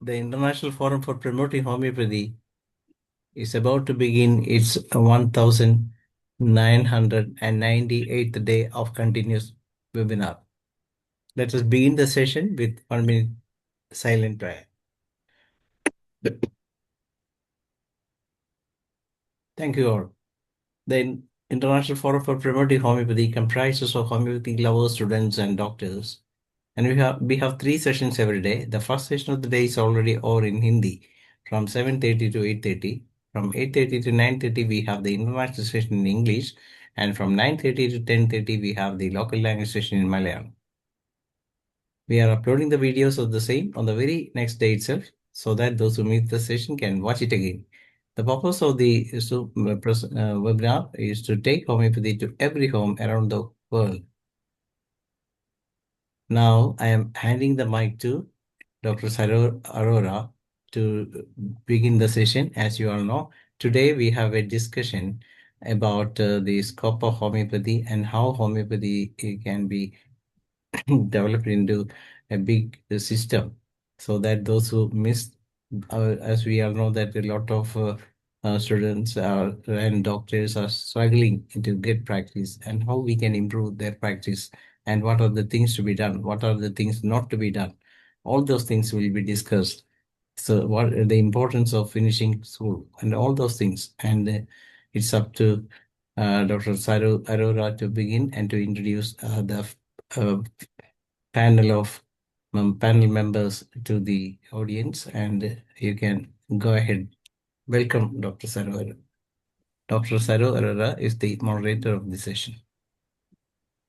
The International Forum for Promoting Homeopathy is about to begin its 1998th day of continuous webinar. Let us begin the session with 1 minute silent prayer. Thank you all. The International Forum for Promoting Homeopathy comprises of homeopathy lovers, students, and doctors. And we have 3 sessions every day. The first session of the day is already over in Hindi from 7:30 to 8:30. From 8:30 to 9:30, we have the international session in English. And from 9:30 to 10:30, we have the local language session in Malayalam. We are uploading the videos of the same on the very next day itself so that those who miss the session can watch it again. The purpose of the webinar is to take homeopathy to every home around the world. Now, I am handing the mic to Dr. Saror Arora to begin the session. As you all know, today we have a discussion about the scope of homeopathy and how homeopathy can be developed into a big system so that those who missed, as we all know that a lot of students and doctors are struggling to get practice, and how we can improve their practice, and what are the things to be done, what are the things not to be done. All those things will be discussed. So what the importance of finishing school and all those things. And it's up to Dr. Saru Arora to begin and to introduce the uh, panel members to the audience, and you can go ahead. Welcome, Dr. Saru Arora. Dr. Saru Arora is the moderator of the session.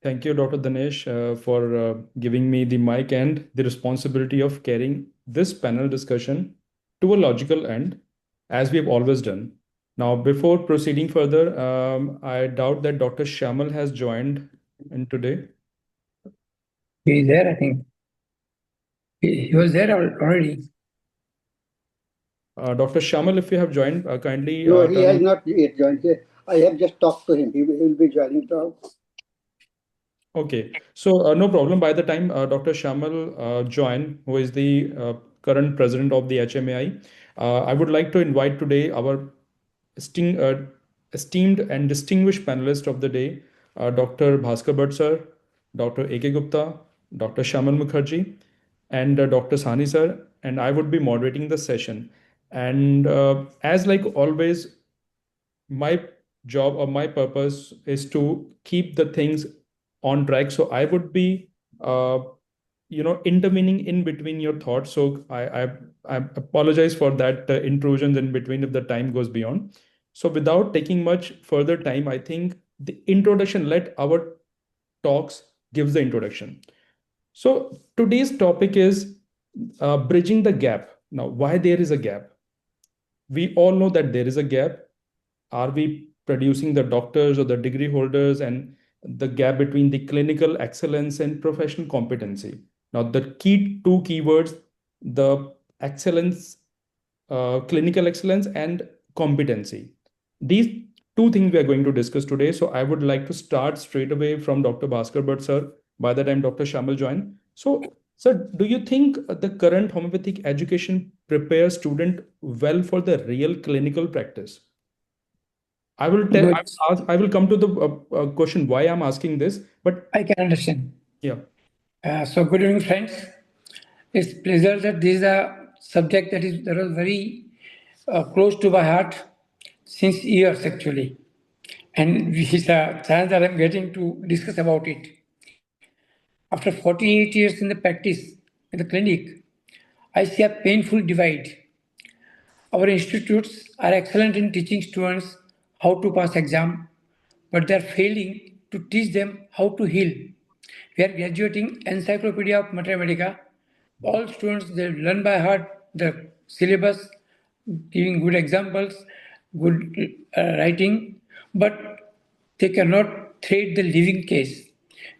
Thank you, Dr. Dinesh, for giving me the mic and the responsibility of carrying this panel discussion to a logical end, as we have always done. Now, before proceeding further, I doubt that Dr. Shamal has joined in today. He's there, I think. He was there already. Dr. Shamal, if you have joined, kindly. No, he has not yet joined. I have just talked to him. He will be joining now. Okay, so no problem. By the time Dr. Shamal join, who is the current president of the HMAI, I would like to invite today our esteemed and distinguished panelist of the day, Dr. Bhaskar Bhatt sir, Dr. A.K. Gupta, Dr. Shamal Mukherjee, and Dr. Sani sir, and I would be moderating the session. And as like always, my job or my purpose is to keep the things on track. So I would be, intervening in between your thoughts. So I apologize for that intrusions in between if the time goes beyond. So without taking much further time, I think the introduction, let our talks gives the introduction. So today's topic is bridging the gap. Now, why there is a gap? We all know that there is a gap. Are we producing the doctors or the degree holders, and the gap between the clinical excellence and professional competency? Now, the two keywords, the excellence, clinical excellence and competency. These two things we are going to discuss today. So I would like to start straight away from Dr. Bhaskar Bhatt sir, by the time Dr. Shamal join. So, sir, do you think the current homeopathic education prepares student well for the real clinical practice? I will tell. I will come to the question why I'm asking this, but I can understand. Yeah. So good evening, friends. It's pleasure that this is a subject that is very close to my heart since years actually, and it's a chance that I'm getting to discuss about it. After 48 years in the practice in the clinic, I see a painful divide. Our institutes are excellent in teaching students how to pass exam, but they're failing to teach them how to heal. We are graduating Encyclopedia of Mathematica. All students, they learn by heart the syllabus, giving good examples, good writing, but they cannot treat the living case.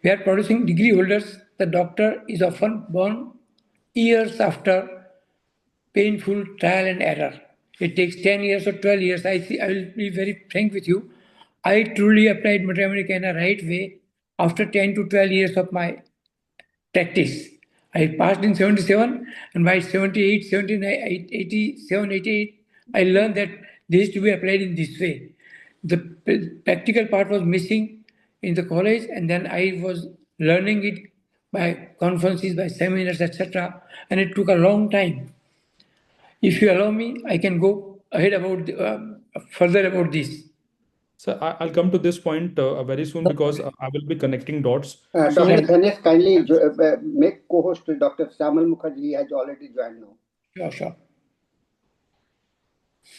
We are producing degree holders. The doctor is often born years after painful trial and error. It takes 10 years or 12 years. I will be very frank with you. I truly applied mathematics in a right way after 10 to 12 years of my practice. I passed in 77, and by 78, 79, 87, 88, I learned that this is to be applied in this way. The practical part was missing in the college, and then I was learning it by conferences, by seminars, etc. And it took a long time. If you allow me, I can go ahead about further about this. So I'll come to this point very soon, No because problem. I will be connecting dots. Dr. So, Thank Dhanesh, kindly make co-host Dr. Samal Mukherjee. He has already joined now. Sure, sure.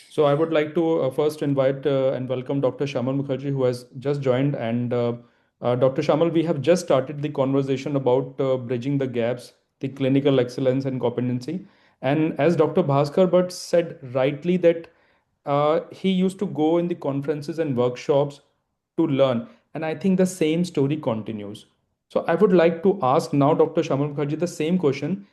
so I would like to first invite and welcome Dr. Shamal Mukherjee, who has just joined. And Dr. Shamal, we have just started the conversation about bridging the gaps, the clinical excellence and competency. And as Dr. Bhaskar Bhatt said rightly, that he used to go in the conferences and workshops to learn. And I think the same story continues. So I would like to ask now Dr. Shamal Mukherjee the same question.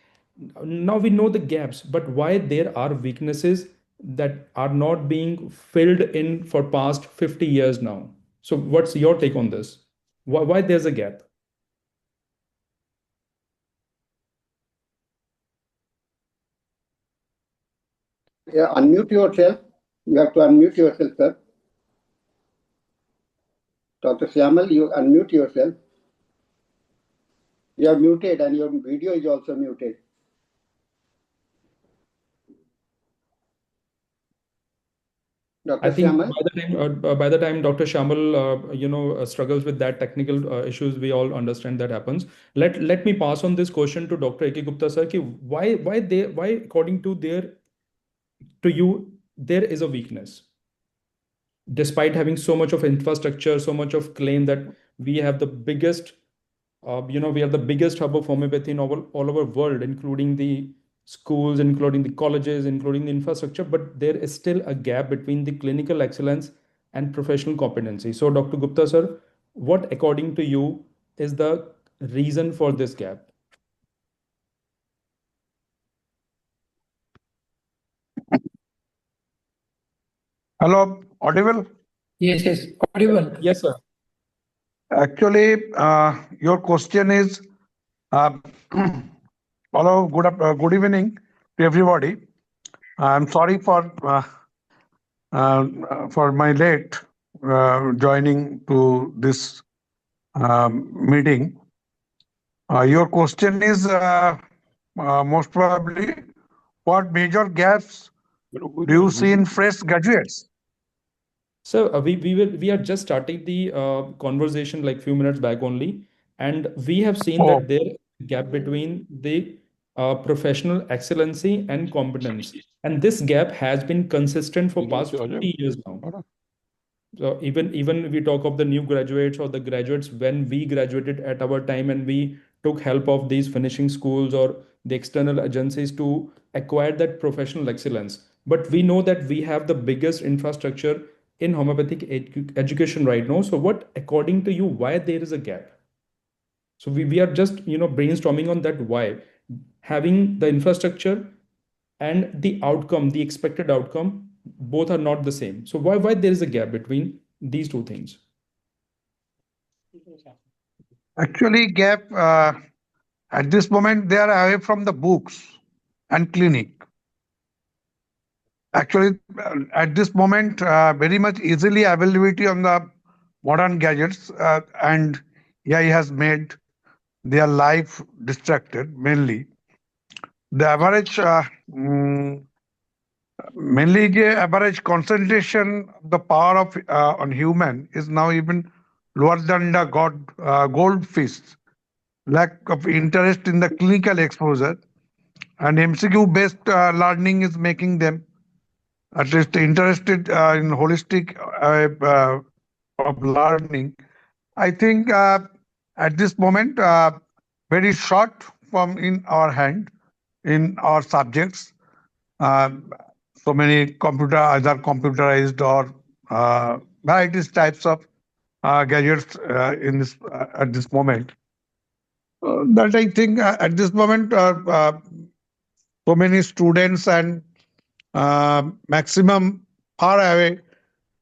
Now we know the gaps, but why there are weaknesses that are not being filled in for past 50 years now? So what's your take on this? Why there's a gap? Yeah, unmute yourself. You have to unmute yourself, sir. Dr. Samal, you unmute yourself. You are muted and your video is also muted. I Dr. think Samal? by the time Dr. Shamal struggles with that technical issues, we all understand that happens. Let me pass on this question to Dr. A.K. Gupta sir. Ki why according to you there is a weakness, despite having so much of infrastructure, so much of claim that we have the biggest, we are the biggest hub of homeopathy in all over world, including the schools, including the colleges, including the infrastructure, but there is still a gap between the clinical excellence and professional competency. So, Dr. Gupta sir, what according to you is the reason for this gap? Hello, audible? Yes, yes, audible. Yes, sir. Actually, your question is, uh, hello, good evening to everybody. I'm sorry for my late joining to this meeting. Your question is most probably what major gaps do you see in fresh graduates? So we are just starting the conversation like few minutes back only, and we have seen Oh, that there is a gap between the professional excellency and competence, and this gap has been consistent for past 50 years now. So even we talk of the new graduates or the graduates when we graduated at our time, and we took help of these finishing schools or the external agencies to acquire that professional excellence. But we know that we have the biggest infrastructure in homeopathic education right now. So what, according to you, why there is a gap? So we are just brainstorming on that, why having the infrastructure and the outcome, the expected outcome, both are not the same. So why there is a gap between these two things? actually, gap at this moment they are away from the books and clinic. Actually, at this moment, very much easily availability on the modern gadgets, and AI has made their life distracted mainly. The average, mainly the average concentration of the power of on human is now even lower than the goldfish. Lack of interest in the clinical exposure and MCQ based learning is making them at least interested in holistic of learning. I think at this moment, very short from in our hand in our subjects. Uh, so many either computerized or varieties types of gadgets in this at this moment. That I think at this moment, so many students and maximum far away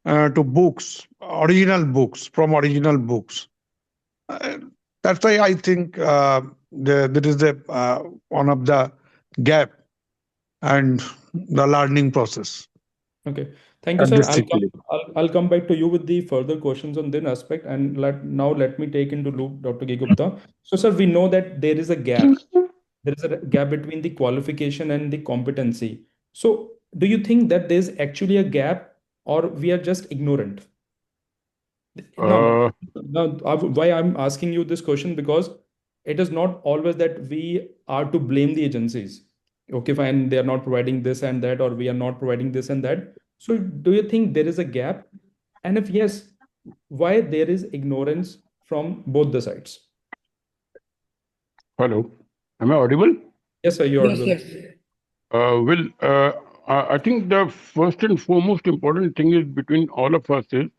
to books, original books from original books. Uh, that's why I think there is a one of the gap and the learning process Okay. Thank you, at sir. this situation. I'll come back to you with the further questions on this aspect. And let me take into loop Dr. K. Gupta. So, sir, we know that there is a gap. There is a gap between the qualification and the competency. So, do you think that there's actually a gap, or we are just ignorant? Now, Uh, why I'm asking you this question, because it is not always that we are to blame the agencies. Okay, fine, they are not providing this and that, or we are not providing this and that. So, do you think there is a gap? And if yes, why there is ignorance from both the sides? Hello, am I audible? Yes, sir, you're Yes, audible. yes. Well, I think the first and foremost important thing is between all of us is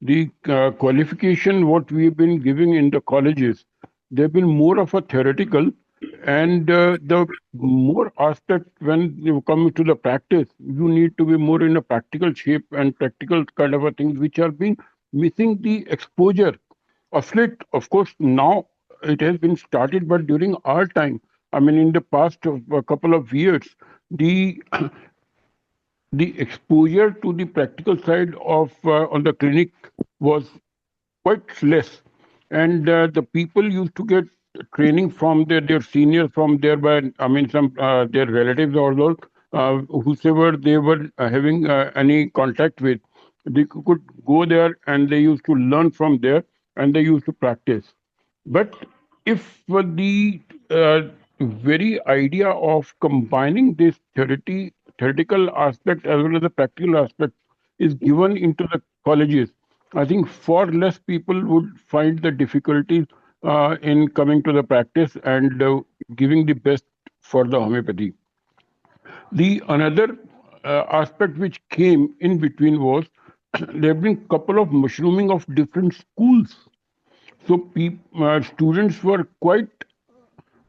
the qualification what we've been giving in the colleges. They've been more of a theoretical, and the more aspect when you come to the practice, you need to be more in a practical shape and practical kind of a things which are being missing the exposure of late. Of course, now it has been started, but during our time, I mean, in the past of a couple of years, the the exposure to the practical side of on the clinic was quite less, and the people used to get training from their seniors, from their by I mean some their relatives or those whosoever they were having any contact with, they could go there and they used to learn from there and they used to practice. But if the very idea of combining this theoretical aspect as well as the practical aspect is given into the colleges, I think far less people would find the difficulties in coming to the practice and giving the best for the homeopathy. The another aspect which came in between was there have been couple of mushrooming of different schools, so students were quite,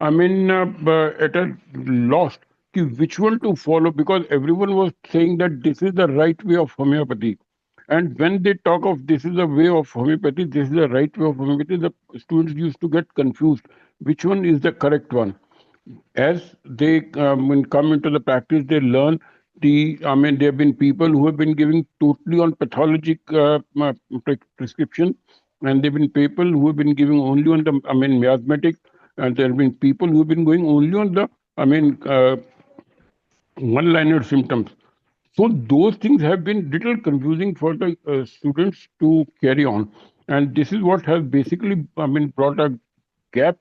I mean, at a loss ki which one to follow, because everyone was saying that this is the right way of homeopathy. And when they talk of this is the way of homeopathy, this is the right way of homeopathy, the students used to get confused. Which one is the correct one? As they when come into the practice, they learn I mean, there have been people who have been giving totally on pathologic prescription, and there have been people who have been giving only on the, I mean, miasmatic, and there have been people who have been going only on the, I mean, one-liner symptoms. So those things have been little confusing for the students to carry on, and this is what has basically, I mean, brought a gap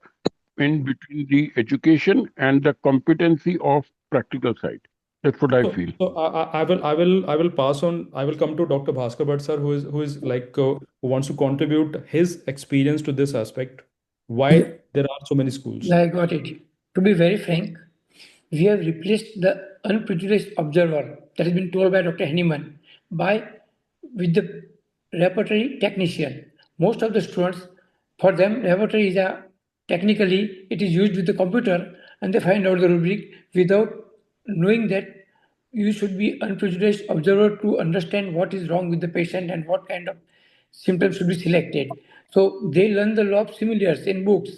in between the education and the competency of practical side. That's what I feel. I will pass on. I will come to Dr. Bhaskar Bhatt, sir, who is like who wants to contribute his experience to this aspect. Why Yeah, there are so many schools? yeah, I got it. To be very frank, we have replaced the unprejudiced observer that has been told by Dr. Henneman by with the repertory technician. Most of the students, for them, repertory is a technically it is used with the computer and they find out the rubric without knowing that you should be unprejudiced observer to understand what is wrong with the patient and what kind of symptoms should be selected. So they learn the law of similars in books,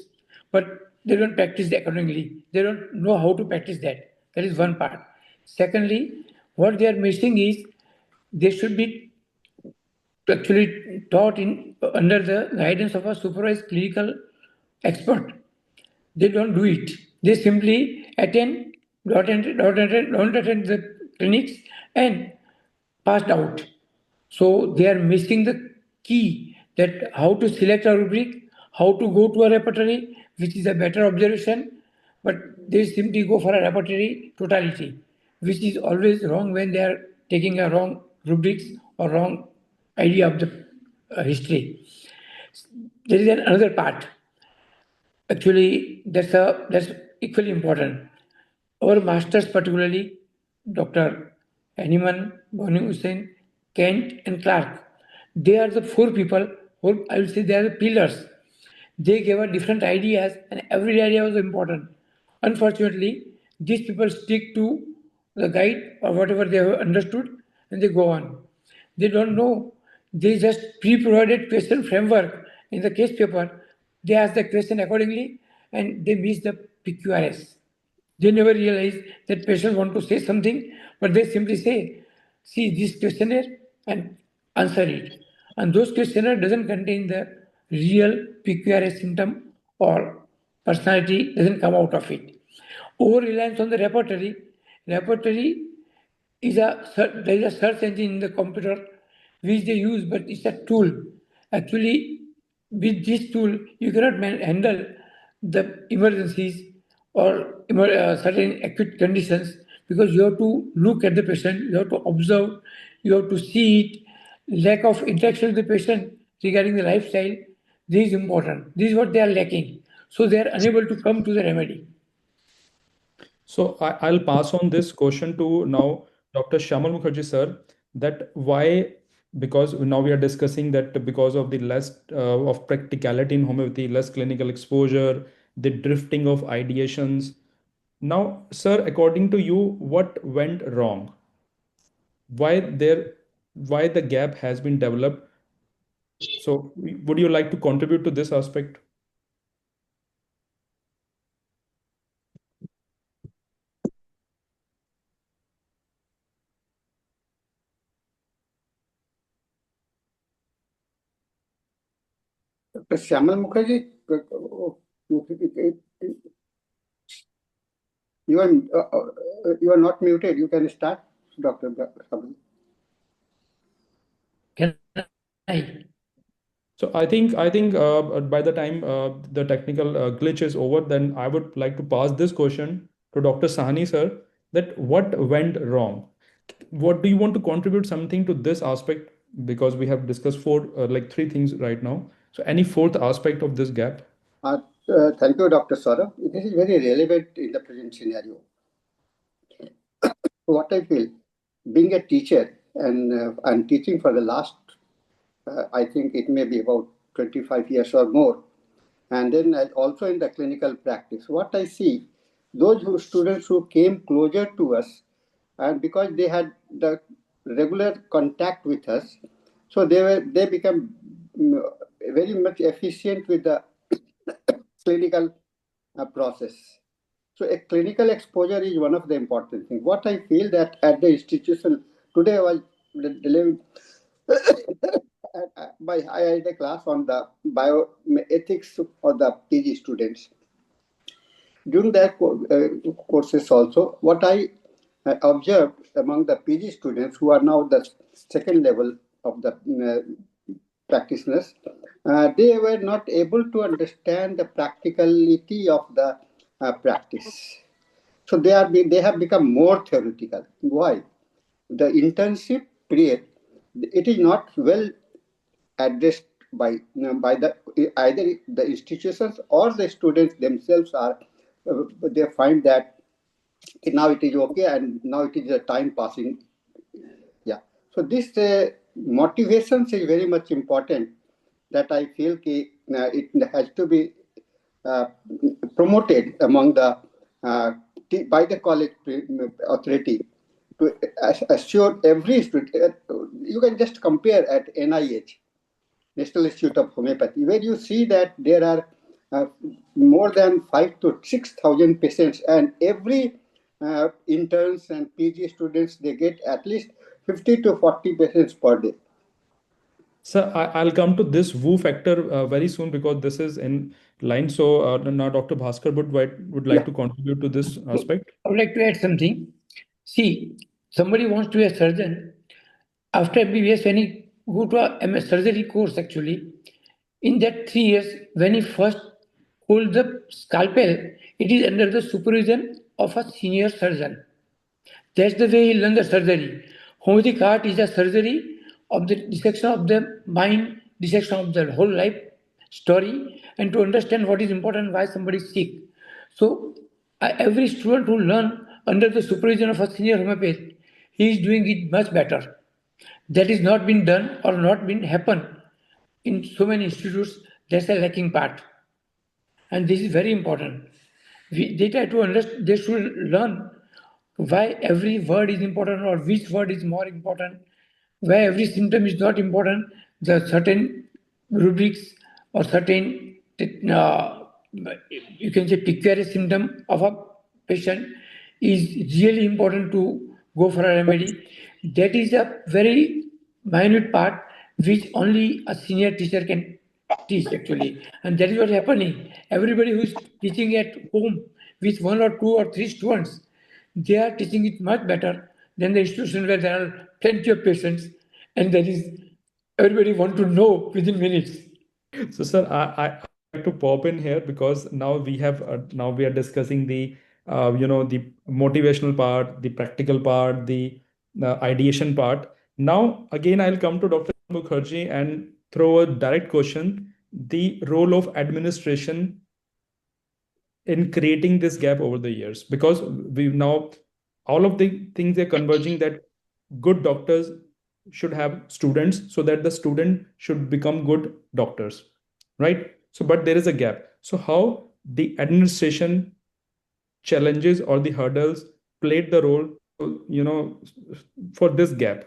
but they don't practice accordingly. They don't know how to practice that. That is one part. Secondly, what they are missing is they should be actually taught in under the guidance of a supervised clinical expert. They don't do it. They simply don't attend the clinics and passed out. So they are missing the key that how to select a rubric, how to go to a repertory, which is a better observation, but they simply go for a repertory totality, which is always wrong when they are taking a wrong rubrics or wrong idea of the history. There is another part. Actually, that's equally important. Our masters, particularly Dr. Henneman, Bonu Hussain, Kent, and Clark, they are the four people who I will say they are the pillars. They gave us different ideas, and every idea was important. Unfortunately, these people stick to the guide or whatever they have understood, and they go on. They don't know. They just pre-provided question framework in the case paper. They ask the question accordingly, and they miss the PQRS. They never realize that patients want to say something, but they simply say, see this questionnaire and answer it. And those questionnaire doesn't contain the real PQRS symptom or personality doesn't come out of it. Over reliance on the repertory is there is a search engine in the computer which they use, but it's a tool. Actually, with this tool, you cannot handle the emergencies or certain acute conditions because you have to look at the patient, you have to observe, you have to see it. Lack of interaction with the patient regarding the lifestyle, this is important. This is what they are lacking. So they are unable to come to the remedy. So I'll pass on this question to now Dr. Shamal Mukherjee sir, that why, because now we are discussing that because of the less of practicality in homeopathy, less clinical exposure, the drifting of ideations. Now, sir, according to you, what went wrong? Why there, why the gap has been developed? So would you like to contribute to this aspect? Dr. Shyamal Mukherjee, you are not muted. You can start, Dr. Sabri. Can I? So I think by the time the technical glitch is over, then I would like to pass this question to Dr. Sahani sir, that what went wrong? What do you want to contribute something to this aspect? Because we have discussed four like three things right now. So any fourth aspect of this gap? Thank you, Dr. Saurabh. This is very relevant in the present scenario. What I feel, being a teacher and I'm teaching for the last, I think it may be about 25 years or more, and then also in the clinical practice. What I see, students who came closer to us, and because they had the regular contact with us, so they become very much efficient with the clinical process. So a clinical exposure is one of the important things. What I feel that at the institution today I was delivering I had a class on the bioethics for the PG students. During their courses also, what I observed among the PG students who are now the second level of the practitioners, they were not able to understand the practicality of the practice. So they have become more theoretical. Why? The internship period, it is not well addressed by the either the institutions or the students themselves are they find that now it is okay and now it is a time passing. Yeah. So this motivations is very much important that I feel it has to be uh, promoted among the by the college authority to assure every student. You can just compare at NIH, National Institute of Homeopathy, where you see that there are more than 5 to 6,000 patients, and every interns and PG students they get at least 50 to 40 patients per day. Sir, I'll come to this woo factor very soon because this is in line. So now Dr. Bhaskar would like Yeah. to contribute to this aspect. I would like to add something. See, somebody wants to be a surgeon. After MBBS, when he go to a MS surgery course, actually, in that 3 years, when he first holds the scalpel, it is under the supervision of a senior surgeon. That's the way he learned the surgery. Homeopathic art is a surgery of the dissection of the mind, dissection of the whole life story, and to understand what is important, why somebody is sick. So every student who learn under the supervision of a senior homeopath, he is doing it much better. That is not been done or not been happen in so many institutes. That's a lacking part, and this is very important. They try to understand. They should learn why every word is important or which word is more important, why every symptom is not important. There are certain rubrics or certain you can say peculiar symptom of a patient is really important to go for a remedy. That is a very minute part which only a senior teacher can teach actually. And that is what is happening. Everybody who is teaching at home with one or two or three students, they are teaching it much better than the institution where there are plenty of patients and there is everybody want to know within minutes. So, sir, I would like to pop in here because now we are discussing the the motivational part, the practical part, the ideation part. Now, again, I'll come to Dr. Mukherjee and throw a direct question: the role of administration in creating this gap over the years, because we now all of the things are converging that good doctors should have students so that the student should become good doctors, right? So but there is a gap. So how the administration challenges or the hurdles played the role, for this gap?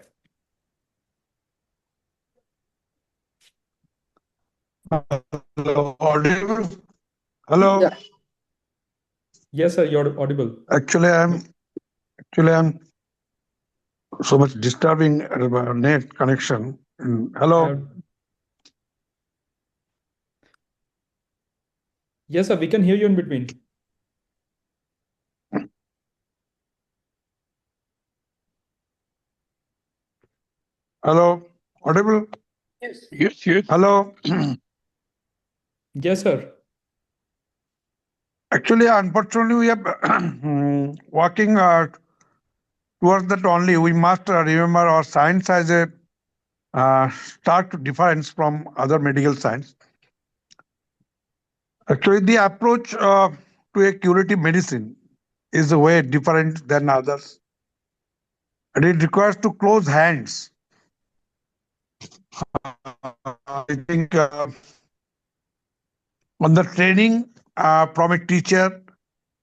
Hello, audible? Hello. Yeah. Yes, sir, you're audible. Actually, I'm so much disturbing net connection. Hello. uh, yes, sir, we can hear you in between. Hello. Audible? Yes. Yes, yes. Hello. Yes, sir. Actually, unfortunately, we are working towards that only. We must remember our science has a stark difference from other medical science. Actually, the approach to a curative medicine is a way different than others. And it requires to close hands. I think on the training from a teacher.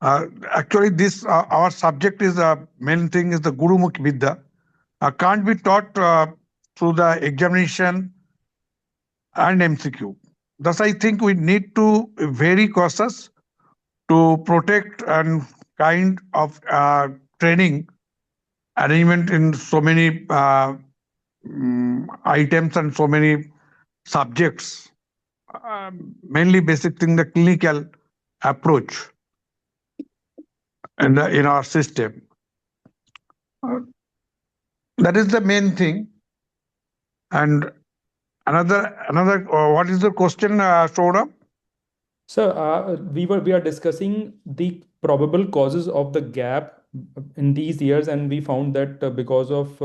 Actually, this our subject is main thing is the Gurumukhi Vidya. Can't be taught through the examination and MCQ. Thus, I think we need to be very cautious to protect and kind of training arrangement in so many items and so many subjects. Mainly basic thing, the clinical approach in our system. That is the main thing. And another, what is the question, Saurabh? So we are discussing the probable causes of the gap in these years, and we found that because of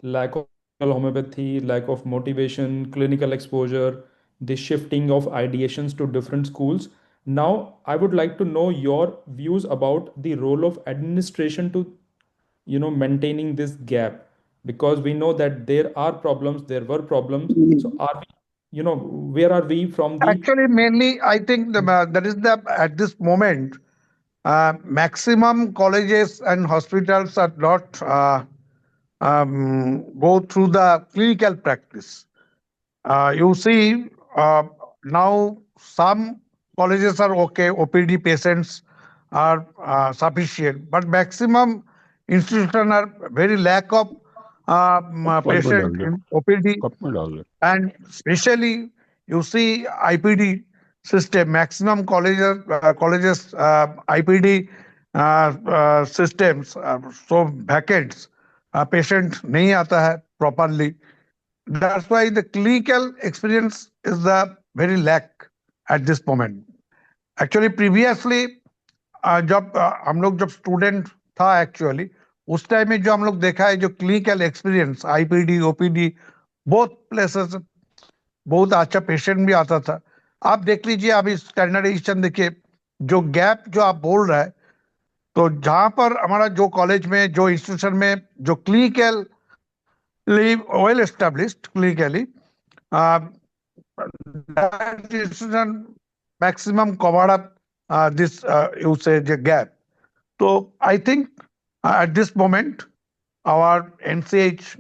lack of homeopathy, lack of motivation, clinical exposure, the shifting of ideations to different schools. Now, I would like to know your views about the role of administration to maintaining this gap, because we know that there were problems. So are we, where are we from the? Actually, mainly, I think that is the at this moment, maximum colleges and hospitals are not go through the clinical practice. You see, now some colleges are okay, OPD patients are sufficient, but maximum institutions are very lack of cup में patient डाल दे in OPD, cup में डाल दे and especially you see IPD system. Maximum colleges IPD systems so vacant. Patient नहीं आता है properly. That's why the clinical experience is the very lack at this moment. Actually, previously जब हम लोग जब student था एक्चुअली उस टाइम में जो हम लोग देखा है जो क्लिनिकल एक्सपीरियंस आईपीडी ओपीडी बहुत प्लेसेस बहुत अच्छा पेशेंट भी आता था. आप देख लीजिए अभी स्टैंडर्डाइजेशन देखिए जो गैप जो आप बोल रहे हैं तो जहां पर हमारा जो कॉलेज में जो इंस्टीट्यूशन में जो clinically well established clinically that institution maximum covered up this usage gap. So I think at this moment our NCH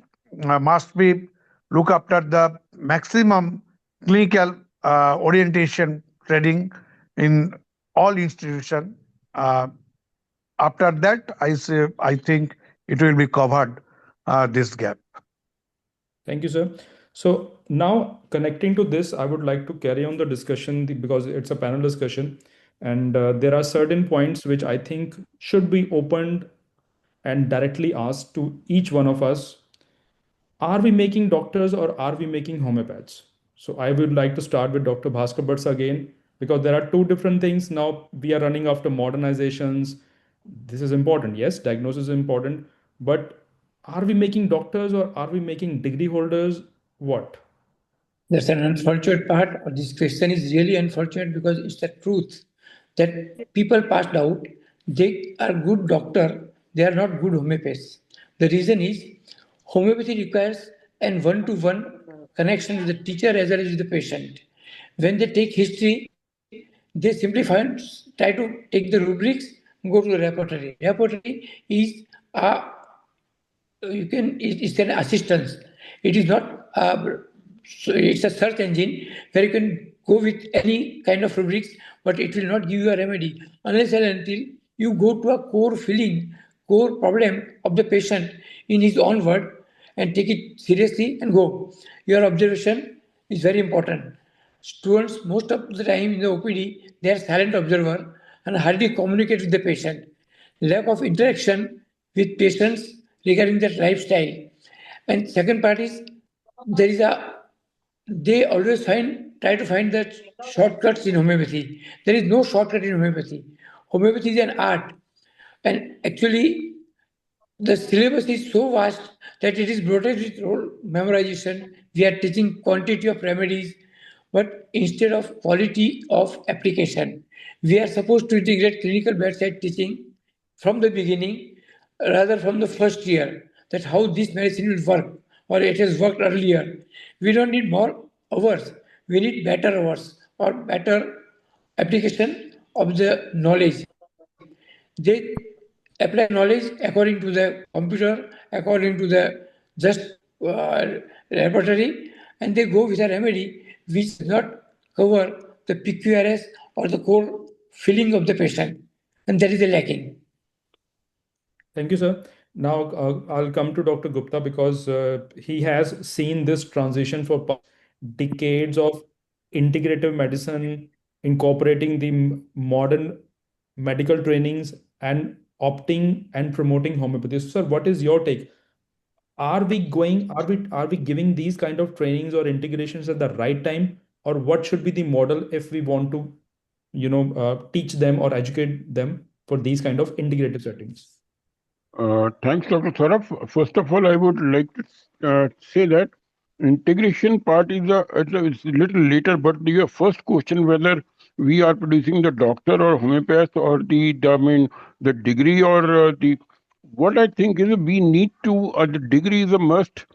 must be look after the maximum clinical orientation training in all institution. Uh, After that, I think it will be covered, this gap. Thank you, sir. So now connecting to this, I would like to carry on the discussion because it's a panel discussion, and there are certain points which I think should be opened and directly asked to each one of us. Are we making doctors or are we making homeopaths? So I would like to start with Dr. Bhaskar Bhatts again, because there are two different things. Now we are running after modernizations. This is important. Yes, diagnosis is important. But are we making doctors or are we making degree holders? What? That's an unfortunate part of this question is really unfortunate because it's the truth that people passed out. They are good doctor, they are not good homeopaths. The reason is homeopathy requires an one-to-one connection with the teacher as well as with the patient. When they take history, they simply try to take the rubrics, go to the repertory. Repertory is a it's an assistance. It is not so it's a search engine where you can go with any kind of rubrics, but it will not give you a remedy unless and until you go to a core feeling, core problem of the patient in his own word and take it seriously and go. Your observation is very important. Students most of the time in the OPD they are silent observer and hardly communicate with the patient. Lack of interaction with patients regarding their lifestyle. And second part is there is a they always try to find the shortcuts in homeopathy. There is no shortcut in homeopathy. Homeopathy is an art, and actually the syllabus is so vast that it is bloated with role memorization. We are teaching quantity of remedies, but instead of quality of application, we are supposed to integrate clinical bedside teaching from the beginning, rather from the first year, that how this medicine will work or it has worked earlier. We don't need more hours. We need better hours or better application of the knowledge. They apply knowledge according to the computer, according to the just laboratory, and they go with a remedy which does not cover the PQRS or the core feeling of the patient, and that is the lacking. Thank you, sir. Now I'll come to Dr. Gupta because he has seen this transition for past decades of integrative medicine, incorporating the modern medical trainings and opting and promoting homeopathy. So, sir, what is your take? Are we giving these kind of trainings or integrations at the right time, or what should be the model if we want to, teach them or educate them for these kind of integrative settings? Thanks, Dr. Saraf. First of all, I would like to say that integration part it's a little later, but your first question whether we are producing the doctor or homeopath or I mean, the degree or the what I think is we need to the degree is a must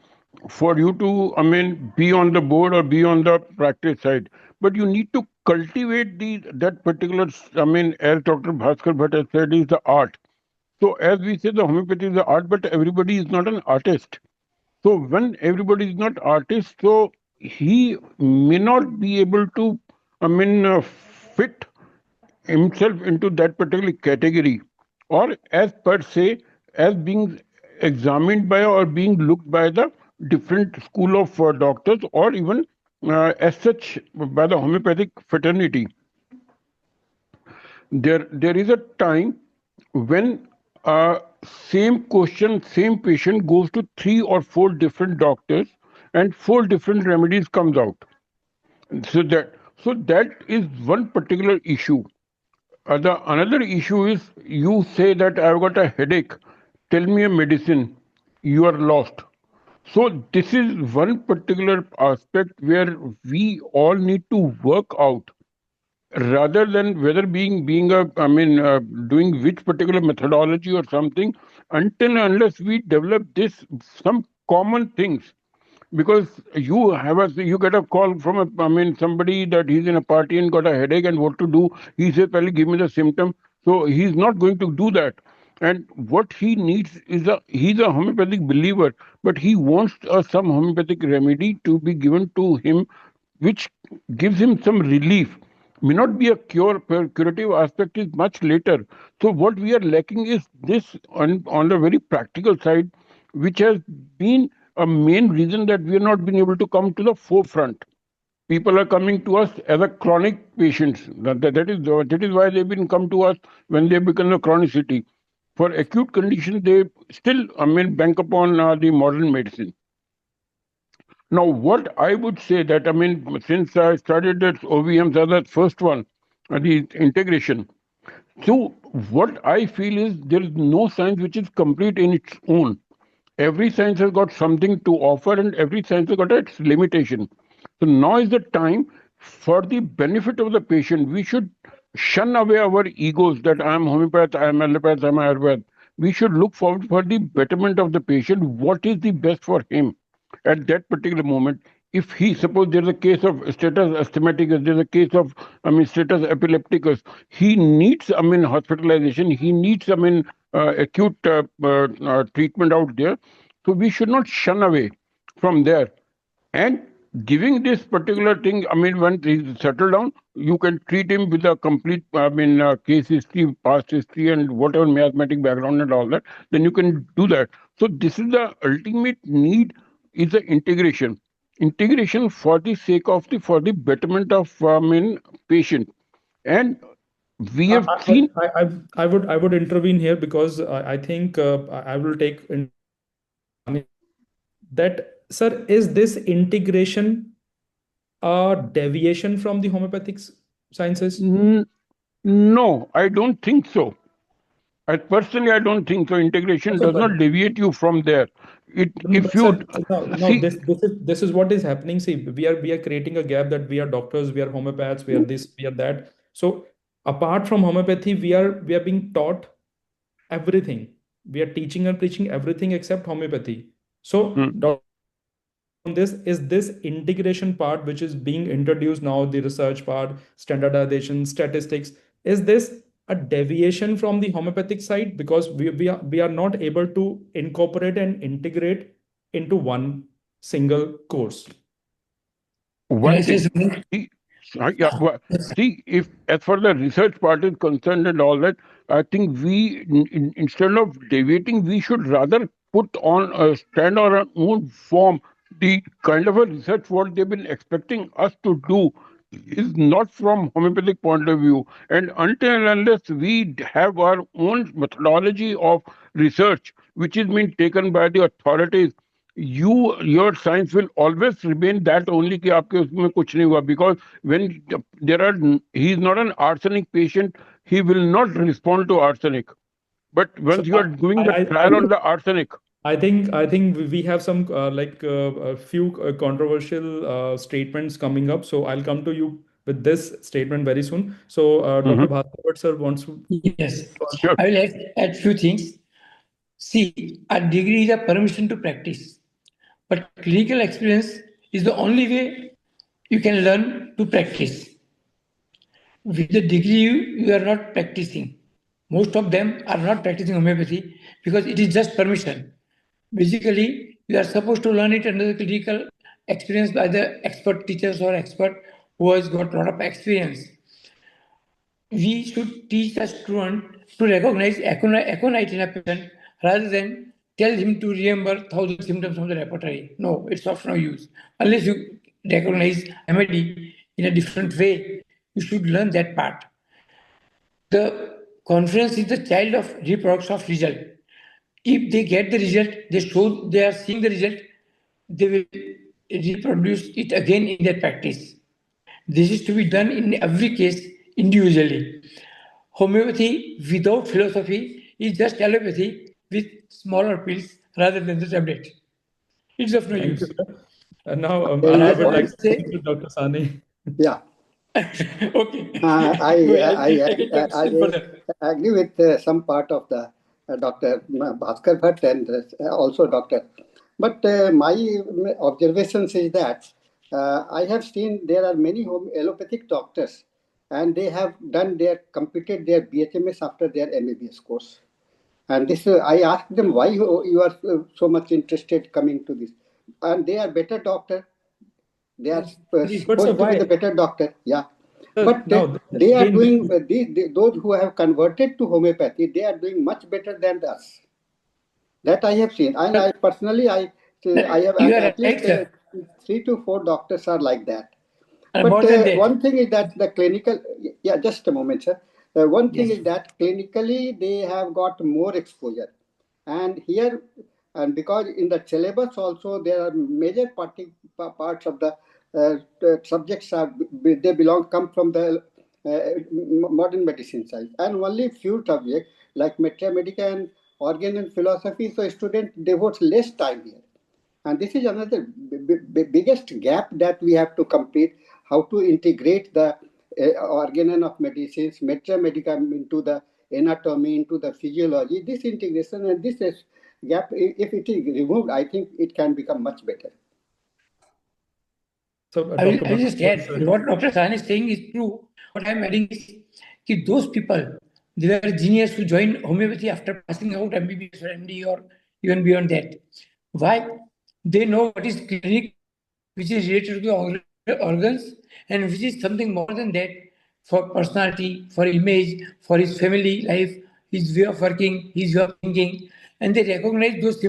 for you to I mean be on the board or be on the practice side, but you need to cultivate that particular I mean as Dr. Bhaskar Bhatt has said is the art. So as we say, the homeopathy is the art, but everybody is not an artist. So when everybody is not artist, so he may not be able to, I mean, fit himself into that particular category, or as per se, as being examined by or being looked by the different school of doctors, or even as such by the homeopathic fraternity. There is a time when same question, same patient goes to 3 or 4 different doctors, and 4 different remedies comes out. So that is one particular issue. The another issue is you say that I've got a headache. Tell me a medicine. You are lost. So this is one particular aspect where we all need to work out rather than whether being a I mean doing which particular methodology or something until and unless we develop this some common things because you get a call from I mean somebody that he's in a party and got a headache and what to do. He says, "Pally, give me the symptom." So he's not going to do that. And what he needs is he's a homeopathic believer, but he wants some homeopathic remedy to be given to him, which gives him some relief. may not be a curative aspect is much later. So what we are lacking is this on the very practical side, which has been a main reason that we are not been able to come to the forefront. People are coming to us as a chronic patients. That is why they've been come to us when they become a chronicity. For acute conditions, they still, bank upon the modern medicine. Now, what I would say that, since I started that OVMs as the first one, the integration. So, what I feel is there is no science which is complete in its own. Every science has got something to offer, and every science has got its limitation. So now is the time for the benefit of the patient. We should shun away our egos that I am homeopath, I am allopath, I am Ayurveda. We should look forward for the betterment of the patient. What is the best for him at that particular moment? If he, suppose there's a case of status asthmaticus, there's a case of, status epilepticus, he needs, hospitalization, he needs, acute treatment out there. So we should not shun away from there. And giving this particular thing, when he's settled down, you can treat him with a complete, case history, past history, and whatever mathematic background and all that. Then you can do that. So this is the ultimate need, is the integration. Integration for the sake of for the betterment of, patient. And we have seen. I would intervene here because I think I will take that, sir, is this integration a deviation from the homeopathic sciences? No, I don't think so. I don't think so. Integration does not deviate you from there. If you no, see. this is what is happening. See, we are creating a gap that we are doctors, we are homeopaths, we are this, we are that. So apart from homeopathy, we are being taught everything. We are teaching and preaching everything except homeopathy. So this is this integration part which is being introduced now, the research part, standardization, statistics, is this a deviation from the homeopathic side, because we are not able to incorporate and integrate into one single course? Can I One say thing. something? See, if as far the research part is concerned and all that, I think we, instead of deviating, we should rather put on a stand on our own form. The kind of a research what they've been expecting us to do is not from homeopathic point of view. And until and unless we have our own methodology of research, which is being taken by the authorities, your science will always remain that only कि आपके उसमें कुछ नहीं हुआ, because when there are, he is not an arsenic patient, he will not respond to arsenic. But So once you are doing the trial on the arsenic. I think we have some a few controversial statements coming up. So I'll come to you with this statement very soon. So Dr. Bhaskar sir wants to. Yes, Sure. I will add few things. See, a degree is a permission to practice, but clinical experience is the only way you can learn to practice. With the degree, you are not practicing. Most of them are not practicing homeopathy because it is just permission. Basically, you are supposed to learn it under the clinical experience by the expert teachers or expert who has got a lot of experience. We should teach the student to recognize aconite in a patient rather than tell him to remember 1,000 symptoms from the repertory. No, it's of no use. Unless you recognize remedy in a different way, you should learn that part. The conference is the child of reproduction of result. If they get the result, they are seeing the result, they will reproduce it again in their practice. This is to be done in every case individually. Homeopathy without philosophy is just allopathy with smaller pills rather than the tablet. It's of no Thank you, use. sir. And now And I I would want like to to say, speak to Dr. Sani. Yeah. okay, I, I can talk still further. agree with some part of the Dr. Bhaskar Bhatt and also Dr. But my observations is that I have seen there are many allopathic doctors, and they have completed their BHMS after their MBBS course. And this, I asked them why you are so much interested coming to this, and they are better doctor. They are But supposed to be why? the better doctor. Yeah. But Now, they are again, doing, those who have converted to homeopathy, they are doing much better than us. That I have seen. And I personally, I have You are at right, least sir. 3 to 4 doctors are like that. And But more than that, one thing is that the clinical, yeah, just a moment, sir. One thing yes. is that clinically they have got more exposure. And here, and because in the syllabus also there are major parts of the subjects are, they belong, come from the modern medicine side. And only few subjects like mathematics and organ and philosophy, so student devotes less time here. And this is another biggest gap that we have to complete, how to integrate the organon of medicines, mathematics into the anatomy, into the physiology. This integration and this is gap, if it is removed, I think it can become much better. so I Dr. will Bhatt, just add, what Dr. Sahani is saying is true. What I'm adding is that those people, they were genius who joined homeopathy after passing out MBBS or MD or even beyond that. Why? They know what is clinic, which is related to the organs, and which is something more than that for personality, for image, for his family life, his way of working, his way of thinking, and they recognize those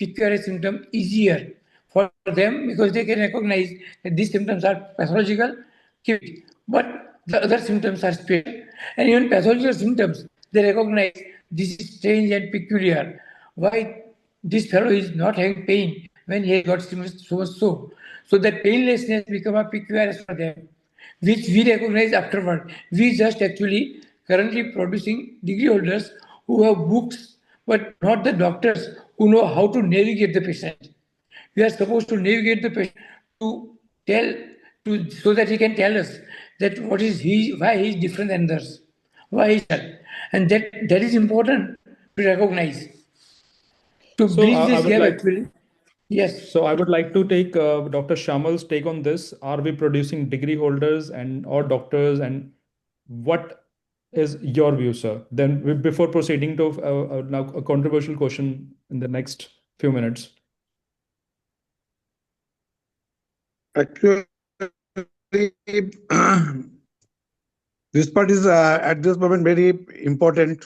PQRS symptoms easier for them because they can recognize that these symptoms are pathological, keep it. But the other symptoms are special, and even pathological symptoms, they recognize this is strange and peculiar. Why this fellow is not having pain when he got so much so. So that painlessness become a PQRS for them, which we recognize afterward. We just actually currently producing degree holders who have books, but not the doctors who know how to navigate the patient. We are supposed to navigate the patient to tell so that he can tell us that what is he, why he is different than others, why he is that, and that is important to recognize to so bridge I this would gap like actually. Yes. so I would like to take Dr. Shamal's take on this. Are we producing degree holders and or doctors, and what is your view, sir? Then before proceeding to now a controversial question in the next few minutes. Actually, this part is at this moment very important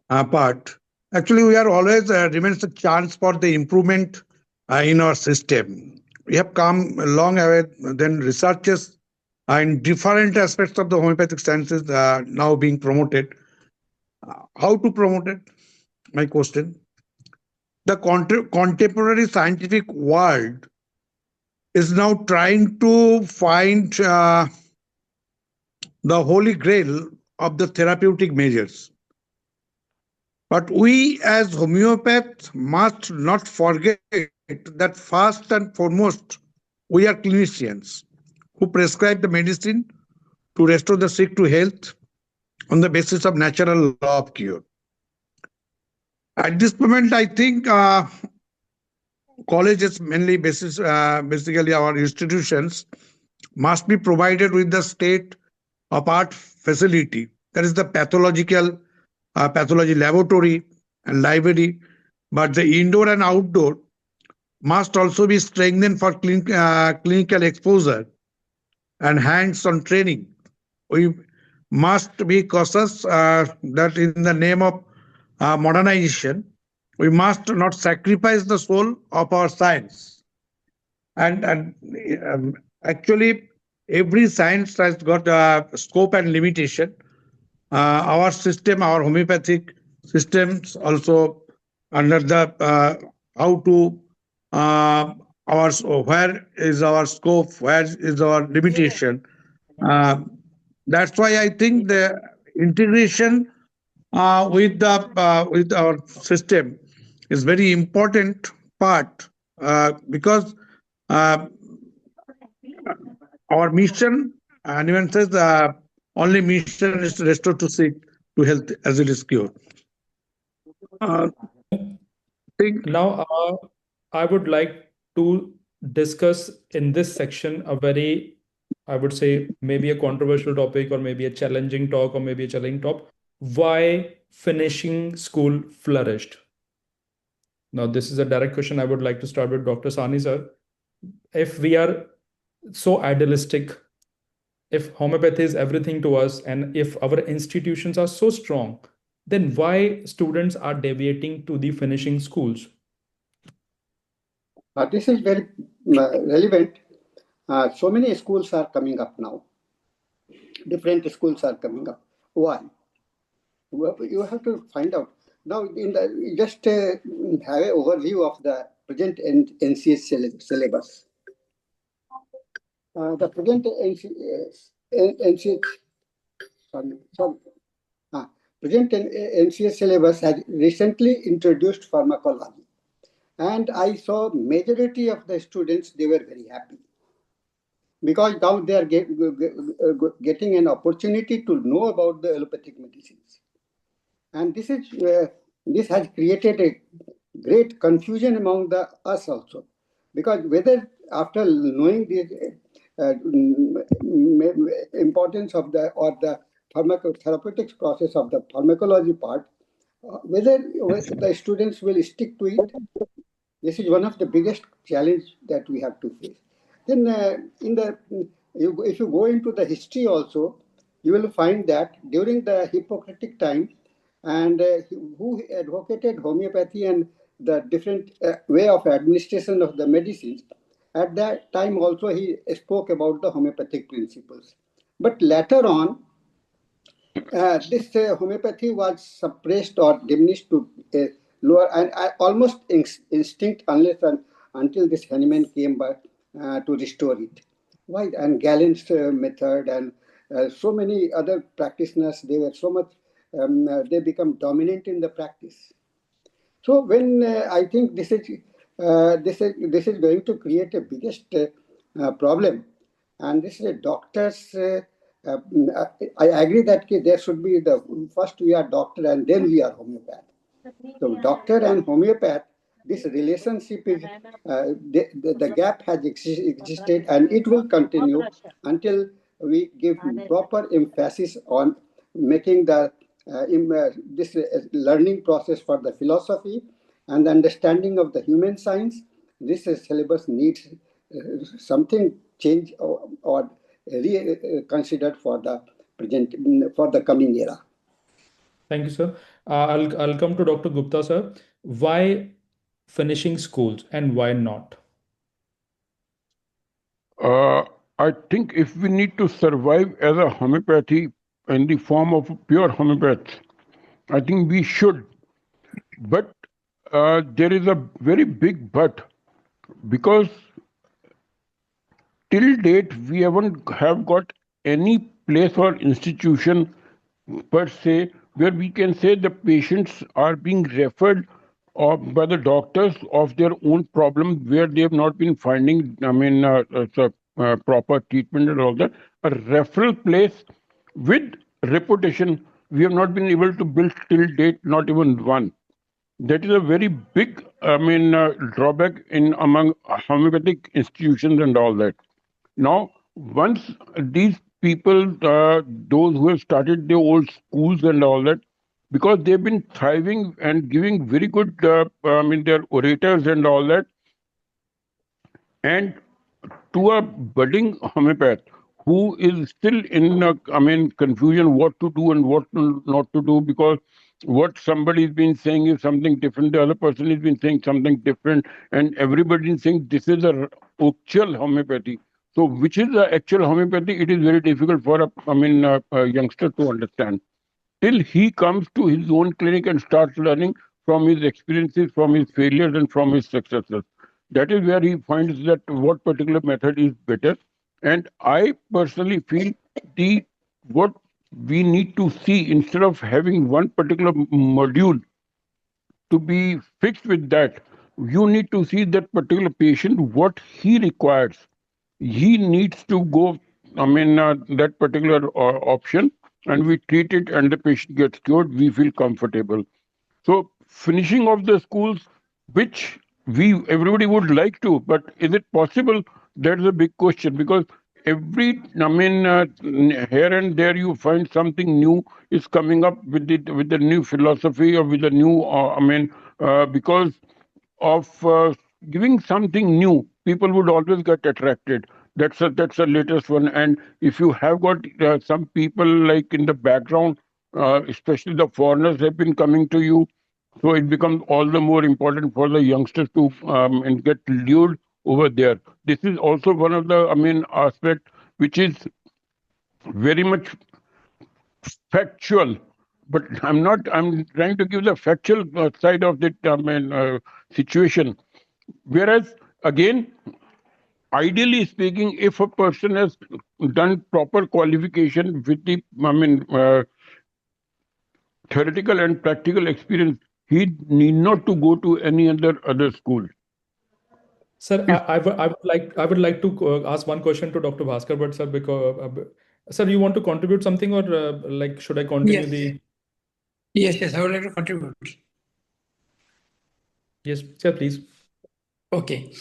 part. Actually, we are always remains a chance for the improvement in our system. We have come a long way. Then researches in different aspects of the homeopathic sciences now being promoted. How to promote it? My question. The contemporary scientific world is now trying to find the holy grail of the therapeutic measures. But we as homeopaths must not forget that first and foremost, we are clinicians who prescribe the medicine to restore the sick to health on the basis of natural law of cure. At this moment, I think colleges, mainly basically our institutions, must be provided with the state of art facility. That is the pathology laboratory and library. But the indoor and outdoor must also be strengthened for clinical exposure and hands-on training. We must be cautious that in the name of modernization, we must not sacrifice the soul of our science. And actually, every science has got a scope and limitation. Our system, our homeopathic systems also under the how to our where is our scope, where is our limitation. Uh, that's why I think the integration with our system is very important part because uh, our mission and even says the only mission is to restore to sick to health as it is cured. Think Now, I would like to discuss in this section a very, I would say, maybe a controversial topic or maybe a challenging talk or maybe a challenging top. Why finishing school flourished? Now, this is a direct question. I would like to start with Dr. Sani, sir. If we are so idealistic If homeopathy is everything to us, and if our institutions are so strong, then why students are deviating to the finishing schools? This is very relevant. So many schools are coming up now. Different schools are coming up. Why? You have to find out. Now, just have an overview of the present NCS syllabus. The present NCS, sorry, present NCS syllabus has recently introduced pharmacology. And I saw majority of the students, they were very happy. Because now they are getting an opportunity to know about the allopathic medicines. And this has created a great confusion among us also, because whether after knowing the importance of the pharmacotherapeutics process of the pharmacology part, whether the students will stick to it, this is one of the biggest challenge that we have to face. Then, if you go into the history also, you will find that during the Hippocratic time, and who advocated homeopathy and the different way of administration of the medicines, at that time also he spoke about the homeopathic principles. But later on, this homeopathy was suppressed or diminished to lower and almost instinct until this Hahnemann came by to restore it. Why? And Gallen's method and so many other practitioners, they were so much, they become dominant in the practice. So when I think this is going to create a biggest problem, and this is a doctor's. Uh, I agree that there should be the first we are doctor and then we are homeopath. So doctor and homeopath, this relationship is the gap has existed and it will continue until we give proper emphasis on making this learning process for the philosophy and the understanding of the human science. This syllabus needs something change or reconsidered for the present, for the coming era. Thank you, sir. I'll come to Dr. Gupta, sir. Why finishing schools and why not? I think if we need to survive as a homeopathy in the form of pure homeopaths, I think we should. But there is a very big but, because till date we haven't have got any place or institution per se where we can say the patients are being referred by the doctors of their own problem where they have not been finding, proper treatment and all that. A referral place with reputation, we have not been able to build till date, not even one. That is a very big, drawback in among homeopathic institutions and all that. Now, once these people, those who have started their old schools and all that, because they've been thriving and giving very good, their orators and all that, and to a budding homeopath who is still in, confusion what to do and what not to do, because what somebody's been saying is something different, the other person has been saying something different, and everybody is saying this is the actual homeopathy. So, which is the actual homeopathy? It is very difficult for a youngster to understand till he comes to his own clinic and starts learning from his experiences, from his failures, and from his successes. That is where he finds that what particular method is better. And I personally feel the what we need to see, instead of having one particular module to be fixed with that, you need to see that particular patient what he requires. He needs to go, that particular option, and we treat it, and the patient gets cured. We feel comfortable. So finishing of the schools, which we everybody would like to, but is it possible? That's a big question, because here and there you find something new is coming up with the new philosophy or with the new, because of giving something new, people would always get attracted. That's the latest one. And if you have got some people like in the background, especially the foreigners have been coming to you, so it becomes all the more important for the youngsters to and get lured over there. This is also one of the, I mean, aspect which is very much factual, but I'm not. I'm trying to give the factual side of the situation. Whereas again, ideally speaking, if a person has done proper qualification with the, I mean, theoretical and practical experience, he need not to go to any other school. Sir, If I would like to ask one question to Dr. Bhaskar, but sir, because sir, you want to contribute something, or like should I continue Yes, the? yes, I would like to contribute. Yes, sir, please. Okay.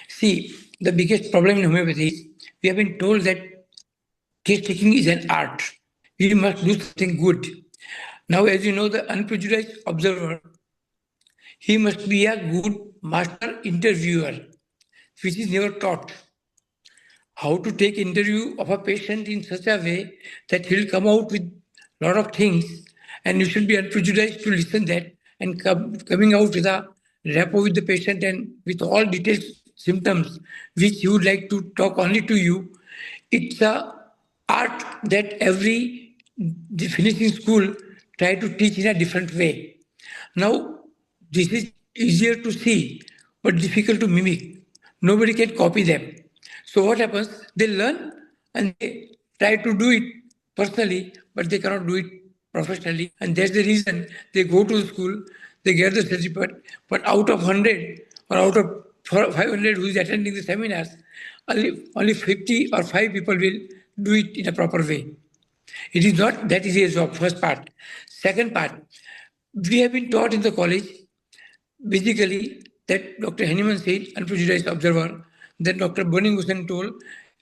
See, the biggest problem in homeopathy is we have been told that case taking is an art. We must do something good. Now, as you know, the unprejudiced observer, he must be a good master interviewer, which is never taught. How to take interview of a patient in such a way that he'll come out with a lot of things, and you should be unprejudiced to listen that and coming out with a rapport with the patient and with all detailed symptoms which he would like to talk only to you. It's a art that every finishing school try to teach in a different way. Now, this is easier to see, but difficult to mimic. Nobody can copy them. So what happens? They learn and they try to do it personally, but they cannot do it professionally. And that's the reason they go to school, they get the certificate, but out of 100 or out of 500 who is attending the seminars, only 50 or 5 people will do it in a proper way. It is not that easy as job, first part. Second part, we have been taught in the college, basically, that Dr. Henneman said, unprejudiced observer, then Dr. Burning Hussain told,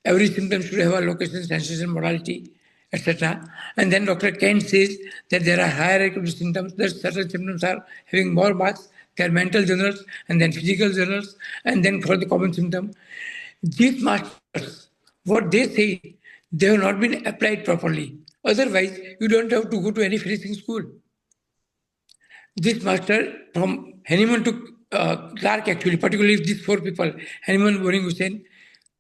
every symptom should have a location, sensation, modality, etc. And then Dr. Kent says that there are hierarchy of symptoms, that certain symptoms are having more marks, they are mental journals, and then physical journals, and then for the common symptom. These masters, what they say, they have not been applied properly. Otherwise, you don't have to go to any finishing school. This master from Haniman to Clark, actually, particularly these 4 people, Haniman, Boring Hussain,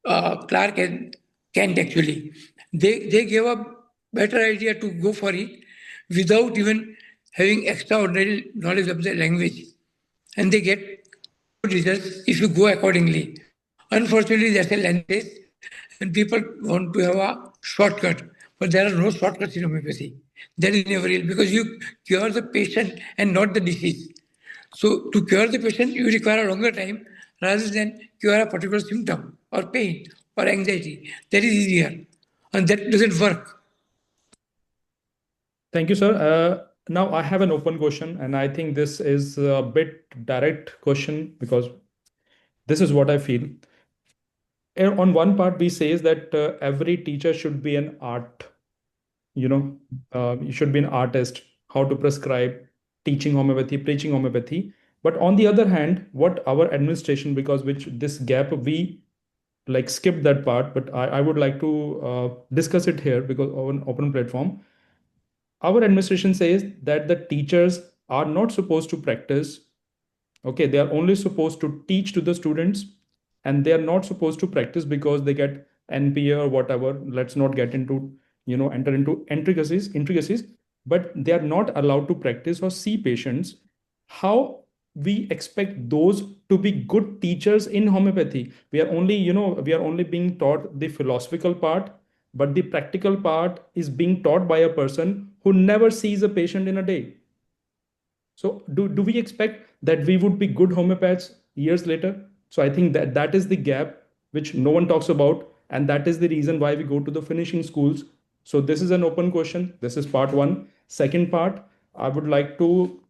Clark, and Kent, actually, they gave a better idea to go for it without even having extraordinary knowledge of the language. And they get good results if you go accordingly. Unfortunately, there's a length and people want to have a shortcut, but there are no shortcuts in homeopathy. That is never real because you cure the patient and not the disease. So to cure the patient, you require a longer time rather than cure a particular symptom or pain or anxiety. That is easier, and that doesn't work. Thank you, sir. Now I have an open question, and I think this is a bit direct question because this is what I feel. On one part, we says that every teacher should be an art. You know, you should be an artist. How to prescribe, teaching homeopathy, preaching homeopathy. But on the other hand, what our administration, because which this gap we like skipped that part, but I would like to discuss it here because on open platform our administration says that the teachers are not supposed to practice. Okay, they are only supposed to teach to the students, and they are not supposed to practice because they get NPA or whatever. Let's not get into, enter into intricacies, but they are not allowed to practice or see patients. How we expect those to be good teachers in homeopathy? We are only being taught the philosophical part, but the practical part is being taught by a person who never sees a patient in a day. So do we expect that we would be good homeopaths years later? So I think that that is the gap which no one talks about, and that is the reason why we go to the finishing schools. So this is an open question. This is part one. Second part, I would like to